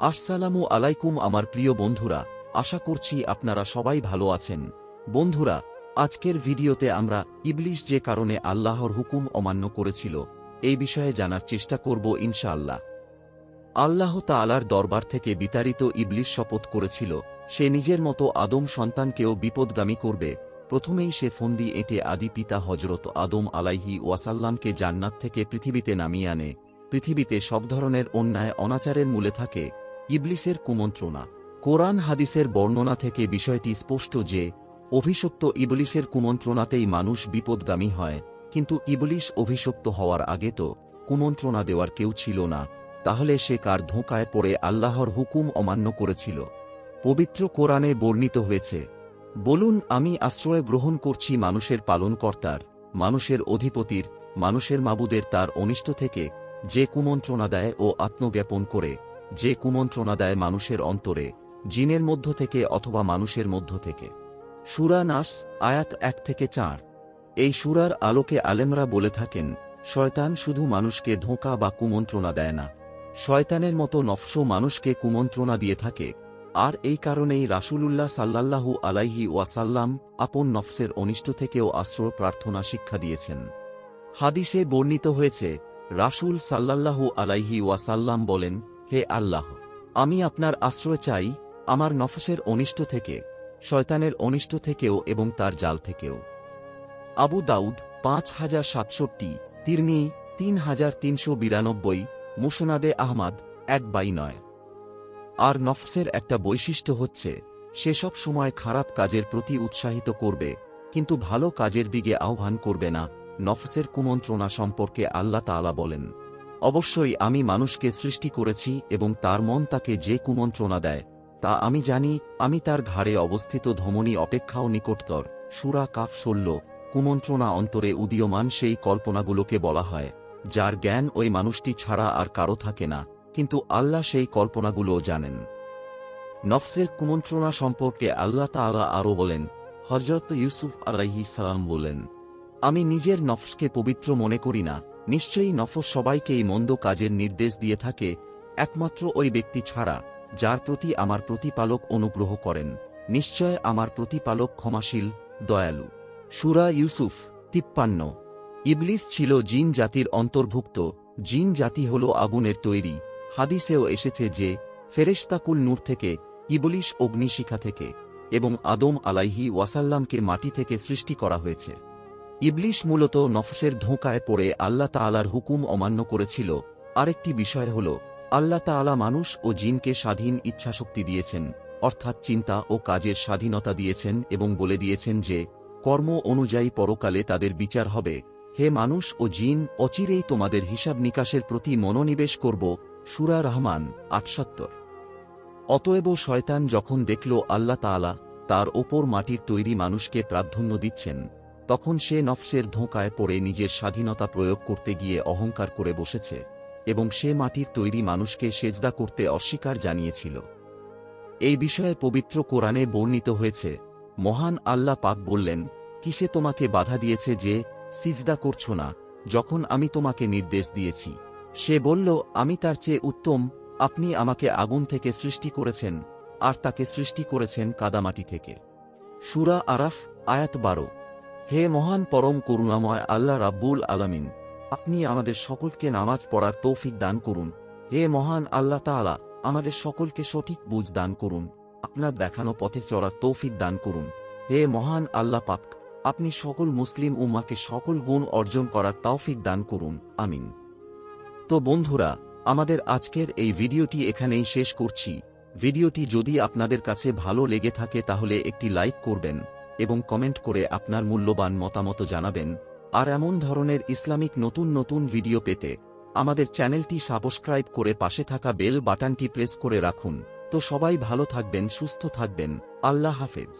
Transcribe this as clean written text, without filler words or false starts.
আসসালামু আলাইকুম আমার প্রিয় বন্ধুরা, আশা করছি আপনারা সবাই ভালো আছেন। বন্ধুরা, আজকের ভিডিওতে আমরা ইবলিশ যে কারণে আল্লাহর হুকুম অমান্য করেছিল এই বিষয়ে জানার চেষ্টা করব ইনশাআল্লাহ। আল্লাহ তাআলার দরবার থেকে বিতাড়িত ইবলিশ শপথ করেছিল সে নিজের মতো আদম সন্তানকেও বিপদগামী করবে। প্রথমেই সে ফন্দি এঁটে আদি পিতা হজরত আদম আলাইহি ওয়াসাল্লামকে জান্নাত থেকে পৃথিবীতে নামিয়ে আনে। পৃথিবীতে সব ধরনের অন্যায় অনাচারের মূলে থাকে ইবলিসের কুমন্ত্রণা। কোরআন হাদিসের বর্ণনা থেকে বিষয়টি স্পষ্ট যে অভিশপ্ত ইবলিসের কুমন্ত্রণাতেই মানুষ বিপদগামী হয়। কিন্তু ইবলিস অভিশপ্ত হওয়ার আগে তো কুমন্ত্রণা দেওয়ার কেউ ছিল না, তাহলে সে কার ধোঁকায় পড়ে আল্লাহর হুকুম অমান্য করেছিল? পবিত্র কোরআনে বর্ণিত হয়েছে, বলুন, আমি আশ্রয় গ্রহণ করছি মানুষের পালনকর্তার, মানুষের অধিপতির, মানুষের মাবুদের তার অনিষ্ট থেকে, যে কুমন্ত্রণা দেয় ও আত্মজ্ঞাপন করে, যে কুমন্ত্রণা দেয় মানুষের অন্তরে, জিনের মধ্য থেকে অথবা মানুষের মধ্য থেকে। সূরা নাস আয়াত 1-4। এই সূরার আলোকে আলেমরা বলে থাকেন, শয়তান শুধু মানুষকে ধোঁকা বা কুমন্ত্রণা দেয় না, শয়তানের মতো নফসও মানুষকে কুমন্ত্রণা দিয়ে থাকে। আর এই কারণেই রাসূলুল্লাহ সাল্লাল্লাহু আলাইহি ওয়াসাল্লাম আপন নফসের অনিষ্ট থেকেও আশ্রয় প্রার্থনা শিক্ষা দিয়েছেন। হাদিসে বর্ণিত হয়েছে, রাসূল সাল্লাল্লাহু আলাইহি ওয়াসাল্লাম বলেন, হে আল্লাহ, আমি আপনার আশ্রয় চাই আমার নফসের অনিষ্ট থেকে, শয়তানের অনিষ্ট থেকেও এবং তার জাল থেকেও। আবু দাউদ 5067, তিরমিজি 3392, মুসনাদে আহমদ 1/9। আর নফসের একটা বৈশিষ্ট্য হচ্ছে সে সব সময় খারাপ কাজের প্রতি উৎসাহিত করবে, কিন্তু ভালো কাজের দিকে আহ্বান করবে না। নফসের কুমন্ত্রণা সম্পর্কে আল্লাহ তাআলা বলেন, অবশ্যই আমি মানুষকে সৃষ্টি করেছি এবং তার মন তাকে যে কুমন্ত্রণা দেয় তা আমি জানি, আমি তার ঘাড়ে অবস্থিত ধমনী অপেক্ষাও নিকটতর। সূরা কাফ 16। কুমন্ত্রণা অন্তরে উদীয়মান সেই কল্পনাগুলোকে বলা হয় যার জ্ঞান ওই মানুষটি ছাড়া আর কারো থাকে না, কিন্তু আল্লাহ সেই কল্পনাগুলোও জানেন। নফসের কুমন্ত্রণা সম্পর্কে আল্লাহ তাআলা আরও বলেন, হযরত ইউসুফ আলাইহিস সালাম বলেন, আমি নিজের নফসকে পবিত্র মনে করি না, নিশ্চয়ই নফস সবাইকেই মন্দ কাজের নির্দেশ দিয়ে থাকে, একমাত্র ওই ব্যক্তি ছাড়া যার প্রতি আমার প্রতিপালক অনুগ্রহ করেন। নিশ্চয় আমার প্রতিপালক ক্ষমাশীল, দয়ালু। সূরা ইউসুফ 53। ইবলিস ছিল জিন জাতির অন্তর্ভুক্ত। জিন জাতি হল আগুনের তৈরি। হাদিসেও এসেছে যে ফেরেশতাকুল নূর থেকে, ইবলিস অগ্নিশিখা থেকে, এবং আদম আলাইহি ওয়াসাল্লামকে মাটি থেকে সৃষ্টি করা হয়েছে। ইবলিস মূলত নফসের ধোঁকায় পড়ে আল্লাহ তাআলার হুকুম অমান্য করেছিল। আরেকটি বিষয় হল, আল্লাহ তাআলা মানুষ ও জিনকে স্বাধীন ইচ্ছাশক্তি দিয়েছেন, অর্থাৎ চিন্তা ও কাজের স্বাধীনতা দিয়েছেন এবং বলে দিয়েছেন যে কর্ম অনুযায়ী পরকালে তাদের বিচার হবে। হে মানুষ ও জিন, অচিরেই তোমাদের হিসাব নিকাশের প্রতি মনোনিবেশ করব। সূরা রহমান 78। অতএব শয়তান যখন দেখল আল্লাহ তাআলা তার ওপর মাটির তৈরি মানুষকে প্রাধান্য দিচ্ছেন, তখন সে নফসের ধোঁকায় পড়ে নিজের স্বাধীনতা প্রয়োগ করতে গিয়ে অহংকার করে বসেছে এবং সে মাটির তৈরি মানুষকে সেজদা করতে অস্বীকার জানিয়েছিল। এই বিষয়ে পবিত্র কোরআনে বর্ণিত হয়েছে, মহান আল্লাহ পাক বললেন, কিসে তোমাকে বাধা দিয়েছে যে সিজদা করছ না যখন আমি তোমাকে নির্দেশ দিয়েছি? সে বলল, আমি তার চেয়ে উত্তম, আপনি আমাকে আগুন থেকে সৃষ্টি করেছেন আর তাকে সৃষ্টি করেছেন কাদামাটি থেকে। সূরা আরাফ আয়াত 12। হে মহান পরম করুণাময় আল্লাহ রাব্বুল আলামিন, আপনি আমাদের সকলকে নামাজ পড়ার তৌফিক দান করুন। হে মহান আল্লাহ তাআলা, আমাদের সকলকে সঠিক বুঝ দান করুন, আপনার দেখানো পথে চলার তৌফিক দান করুন। হে মহান আল্লাহ পাক, আপনি সকল মুসলিম উম্মাহকে সকল গুণ অর্জন করার তৌফিক দান করুন, আমিন। তো বন্ধুরা, আমাদের আজকের এই ভিডিওটি এখানেই শেষ করছি। ভিডিওটি যদি আপনাদের কাছে ভালো লেগে থাকে তাহলে একটি লাইক করবেন এবং কমেন্ট করে আপনার মূল্যবান মতামত জানাবেন। আর এমন ধরনের ইসলামিক নতুন নতুন ভিডিও পেতে আমাদের চ্যানেলটি সাবস্ক্রাইব করে পাশে থাকা বেল বাটনটি প্রেস করে রাখুন। তো সবাই ভালো থাকবেন, সুস্থ থাকবেন। আল্লাহ হাফেজ।